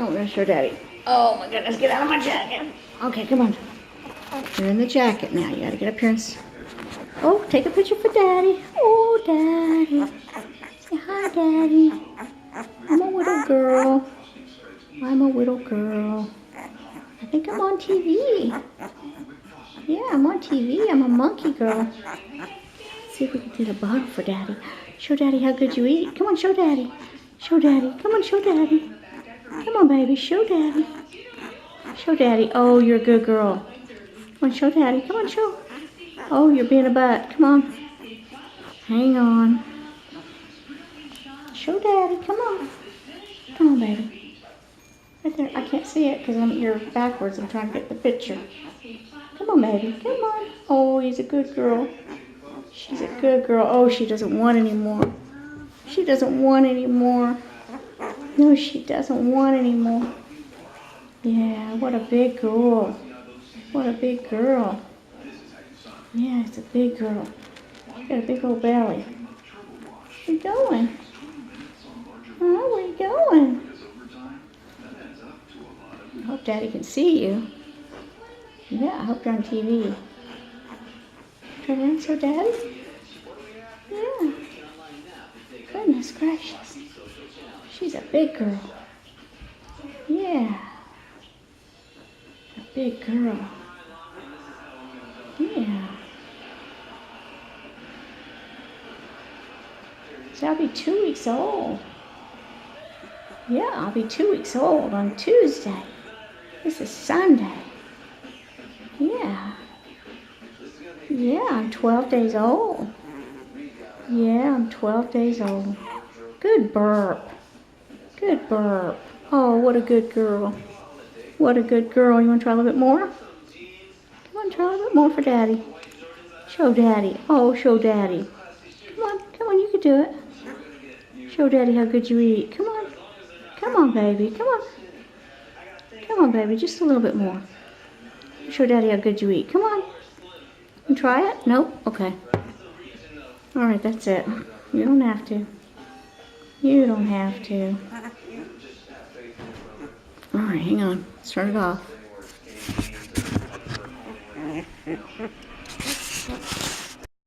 Oh, we're gonna show Daddy. Oh my goodness, get out of my jacket. Okay, come on. You're in the jacket now. You gotta get up here and... Oh, take a picture for Daddy. Oh, Daddy. Say hi, Daddy. I'm a little girl. I'm a little girl. I think I'm on TV. Yeah, I'm on TV. I'm a monkey girl. Let's see if we can do the bottle for Daddy. Show Daddy how good you eat. Come on, show Daddy. Show Daddy. Come on, show Daddy. Come on, baby. Show Daddy. Show Daddy. Oh, you're a good girl. Come on, show Daddy. Come on, show. Oh, you're being a butt. Come on. Hang on. Show Daddy. Come on. Come on, baby. Right there. I can't see it because you're backwards. I'm trying to get the picture. Come on, baby. Come on. Oh, he's a good girl. She's a good girl. Oh, she doesn't want any more. She doesn't want any more. No, she doesn't want any more. Yeah, what a big girl. What a big girl. Yeah, it's a big girl. She's got a big old belly. Where you going? Oh, where you going? I hope Daddy can see you. Yeah, I hope you're on TV. Turn around, so Daddy? Yeah. Goodness gracious. She's a big girl. Yeah. A big girl. Yeah. So I'll be 2 weeks old. Yeah, I'll be 2 weeks old on Tuesday. This is Sunday. Yeah. Yeah, I'm 12 days old. Yeah, I'm 12 days old. Good burp. Good burp. Oh, what a good girl. What a good girl. You want to try a little bit more? Come on, try a little bit more for Daddy. Show Daddy. Oh, show Daddy. Come on, you can do it. Show Daddy how good you eat. Come on. Come on, baby. Come on. Come on, baby. Just a little bit more. Show Daddy how good you eat. Come on. You try it? Nope? Okay. All right, that's it. You don't have to. You don't have to. All right, hang on. Start it off.